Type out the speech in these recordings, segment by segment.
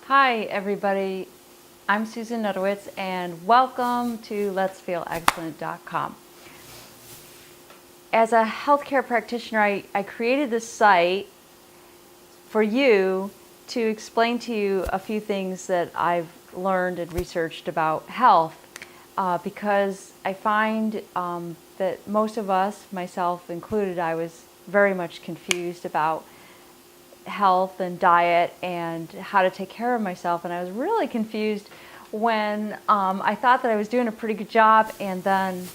Hi everybody, I'm Susan Nudowitz and welcome to letsfeelexcellent.com. As a healthcare practitioner, I created this site for you to explain to you a few things that I've learned and researched about health because I find that most of us, myself included, I was very much confused about health and diet and how to take care of myself, and I was really confused when I thought that I was doing a pretty good job, and then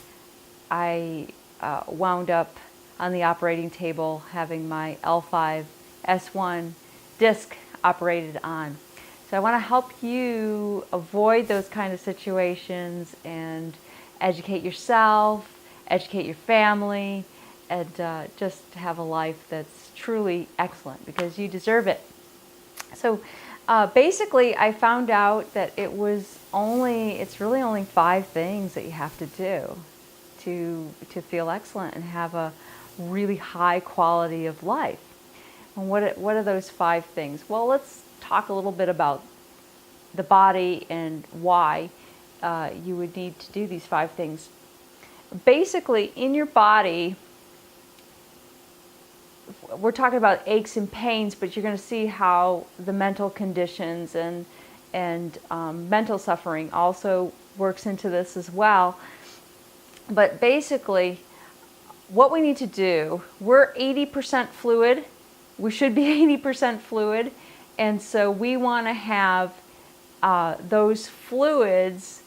I wound up on the operating table having my L5-S1 disc operated on. So I want to help you avoid those kind of situations and educate yourself, educate your family, and just have a life that's truly excellent because you deserve it. So basically I found out that it's really only 5 things that you have to do to feel excellent and have a really high quality of life. And what are those 5 things? Well, let's talk a little bit about the body and why you would need to do these 5 things. Basically, in your body, we're talking about aches and pains, but you're going to see how the mental conditions and mental suffering also works into this as well. But basically, what we need to do, we're 80% fluid. We should be 80% fluid. And so we want to have those fluids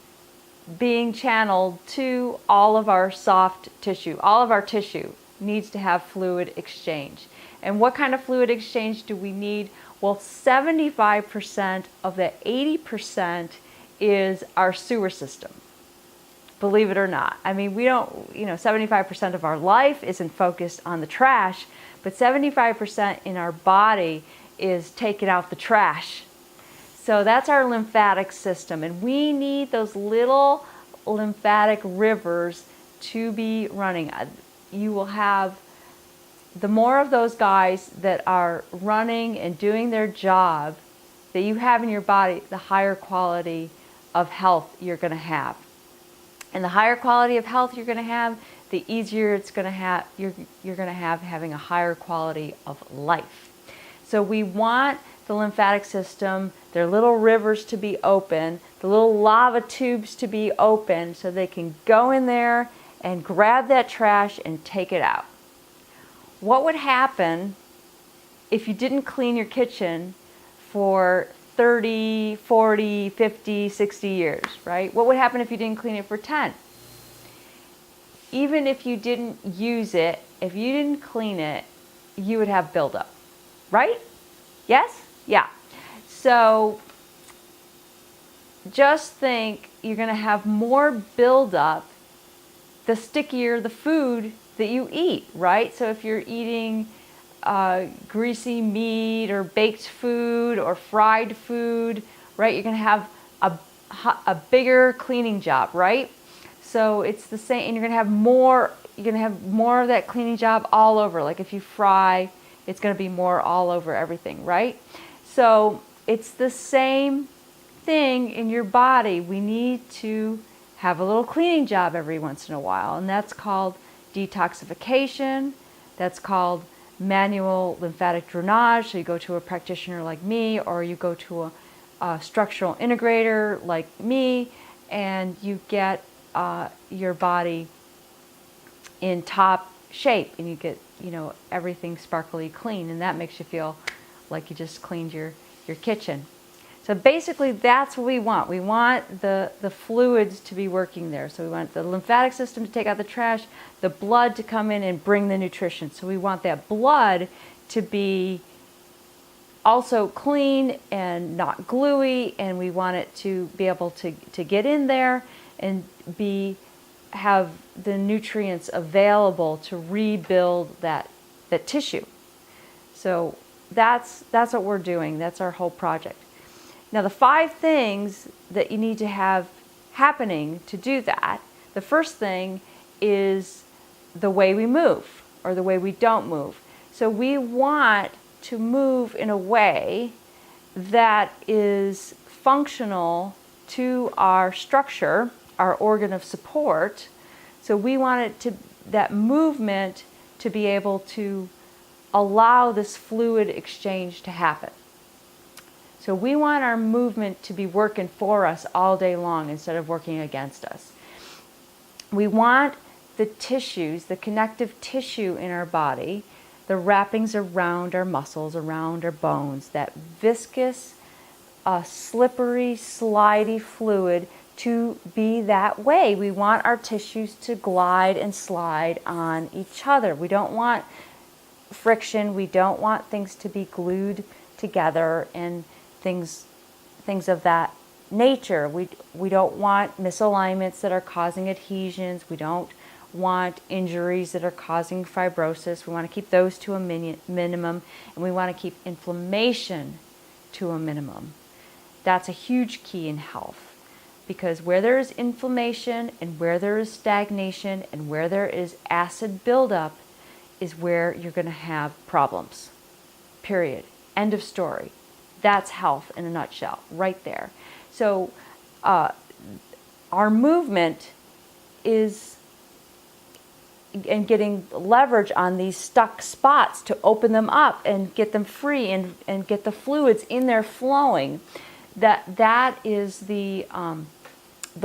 being channeled to all of our soft tissue. All of our tissue needs to have fluid exchange. And what kind of fluid exchange do we need? Well, 75% of the 80% is our sewer system. Believe it or not. I mean, we don't, 75% of our life isn't focused on the trash, but 75% in our body is taking out the trash. So that's our lymphatic system, and we need those little lymphatic rivers to be running. You will have, the more of those guys that are running and doing their job that you have in your body, the higher quality of health you're going to have. And the higher quality of health you're going to have, the easier it's going to have, you're going to have having a higher quality of life. So we want the lymphatic system, their little rivers to be open, the little lava tubes to be open so they can go in there and grab that trash and take it out. What would happen if you didn't clean your kitchen for 30, 40, 50, 60 years, right? What would happen if you didn't clean it for 10? Even if you didn't use it, if you didn't clean it, you would have buildup, right? Yes? Yeah. So just think you're going to have more buildup the stickier the food that you eat, right? So if you're eating greasy meat or baked food or fried food, right, you're going to have a bigger cleaning job, right? So it's the same, and you're going to have more of that cleaning job all over. Like if you fry, it's going to be more all over everything, right? So it's the same thing in your body. We need to have a little cleaning job every once in a while, and that's called detoxification. That's called manual lymphatic drainage. So you go to a practitioner like me, or you go to a structural integrator like me, and you get your body in top shape, and you get everything sparkly clean, and that makes you feel like you just cleaned your kitchen. So basically that's what we want. We want the fluids to be working there. So we want the lymphatic system to take out the trash, the blood to come in and bring the nutrition. So we want that blood to be also clean and not gluey, and we want it to be able to get in there and have the nutrients available to rebuild that tissue. So that's what we're doing. That's our whole project. Now the 5 things that you need to have happening to do that, the first thing is the way we move or the way we don't move. So we want to move in a way that is functional to our structure, our organ of support. So we want that movement to be able to allow this fluid exchange to happen. So we want our movement to be working for us all day long instead of working against us. We want the tissues, the connective tissue in our body, the wrappings around our muscles, around our bones, that viscous, slippery, slidey fluid to be that way. We want our tissues to glide and slide on each other. We don't want friction. We don't want things to be glued together and things of that nature. We don't want misalignments that are causing adhesions. We don't want injuries that are causing fibrosis. We want to keep those to a minimum, and we want to keep inflammation to a minimum. That's a huge key in health, because where there is inflammation and where there is stagnation and where there is acid buildup is where you're going to have problems. Period. End of story. That's health in a nutshell, right there. So our movement is and getting leverage on these stuck spots to open them up and get them free and get the fluids in there flowing. That is the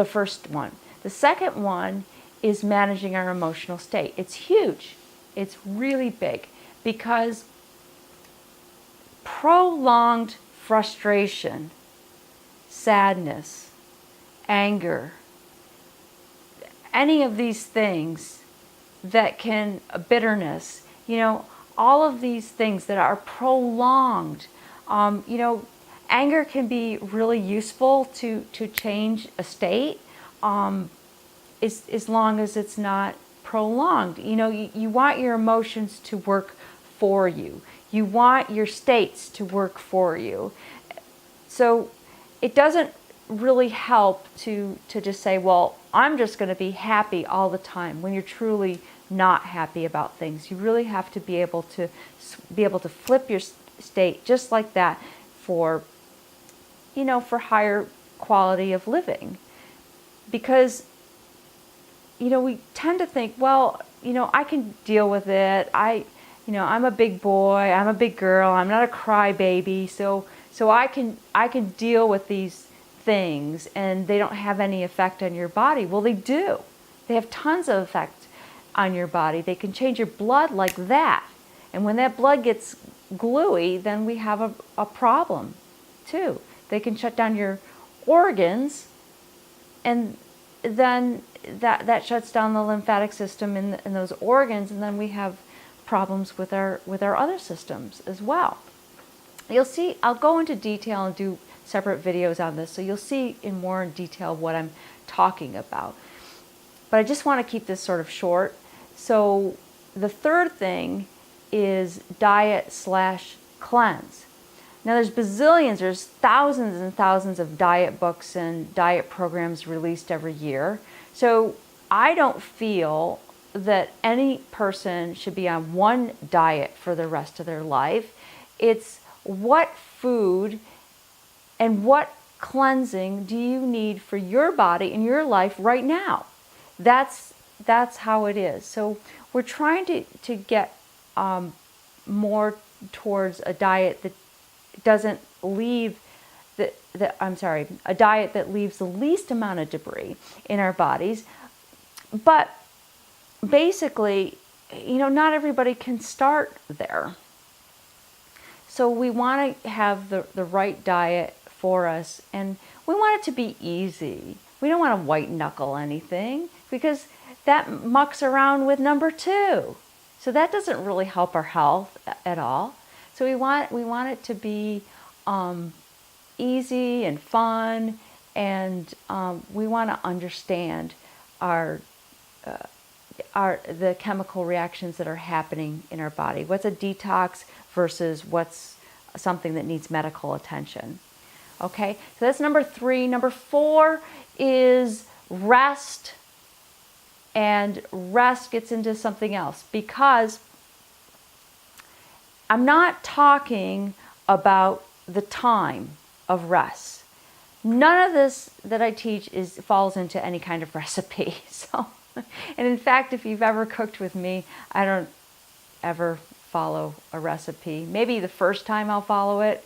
first one. The second one is managing our emotional state. It's huge. It's really big, because prolonged frustration, sadness, anger, any of these things that can, bitterness, all of these things that are prolonged, anger can be really useful to change a state, as long as it's not prolonged. You want your emotions to work for you. You want your states to work for you. So it doesn't really help to just say, well, I'm just going to be happy all the time, when you're truly not happy about things. You really have to be able to flip your state just like that for higher quality of living. Because we tend to think, well, I can deal with it. I'm a big boy, I'm a big girl, I'm not a crybaby, so I can deal with these things and they don't have any effect on your body. Well, they do. They have tons of effect on your body. They can change your blood like that. And when that blood gets gluey, then we have a problem too. They can shut down your organs, and then that shuts down the lymphatic system in those organs, and then we have problems with our other systems as well. You'll see, I'll go into detail and do separate videos on this, so you'll see in more detail what I'm talking about. But I just want to keep this sort of short. So the third thing is diet/cleanse. Now there's thousands and thousands of diet books and diet programs released every year. So I don't feel that any person should be on one diet for the rest of their life. It's what food and what cleansing do you need for your body and your life right now. That's how it is. So we're trying to get more towards a diet that doesn't leave a diet that leaves the least amount of debris in our bodies. But basically, not everybody can start there. So we want to have the right diet for us, and we want it to be easy. We don't want to white knuckle anything, because that mucks around with number 2. So that doesn't really help our health at all. So we want it to be easy and fun, and we want to understand the chemical reactions that are happening in our body. What's a detox versus what's something that needs medical attention. Okay, so that's number 3. Number 4 is rest. And rest gets into something else, because I'm not talking about the time of rest. None of this that I teach falls into any kind of recipe. So, and in fact, if you've ever cooked with me, I don't ever follow a recipe. Maybe the first time I'll follow it.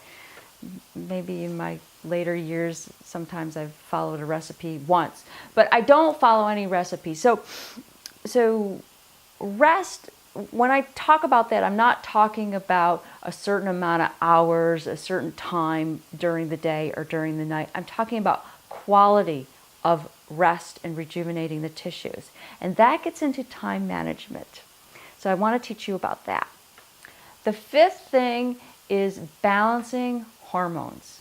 Maybe in my later years, sometimes I've followed a recipe once, but I don't follow any recipe. So rest, when I talk about that, I'm not talking about a certain amount of hours, a certain time during the day or during the night. I'm talking about quality of rest and rejuvenating the tissues. And that gets into time management. So I want to teach you about that. The fifth thing is balancing hormones.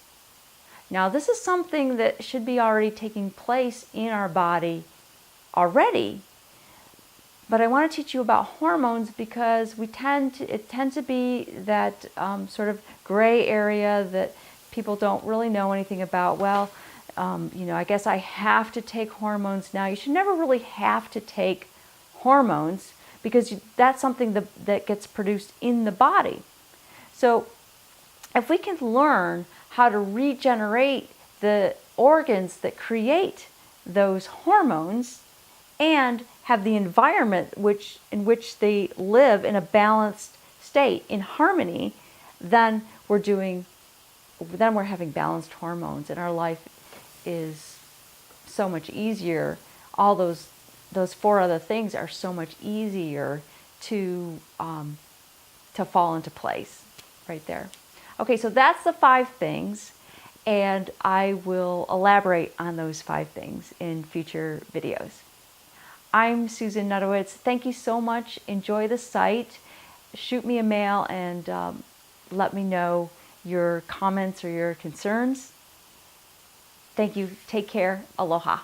Now, this is something that should be already taking place in our body already, but I want to teach you about hormones because it tends to be that sort of gray area that people don't really know anything about. Well, I guess I have to take hormones now. You should never really have to take hormones because that's something that gets produced in the body. So if we can learn how to regenerate the organs that create those hormones and have the environment in which they live in a balanced state, in harmony, then we're having balanced hormones, and our life is so much easier. All those four other things are so much easier to fall into place right there. Okay, so that's the 5 things, and I will elaborate on those 5 things in future videos. I'm Susan Nutowitz. Thank you so much. Enjoy the site. Shoot me a mail and let me know your comments or your concerns. Thank you. Take care. Aloha.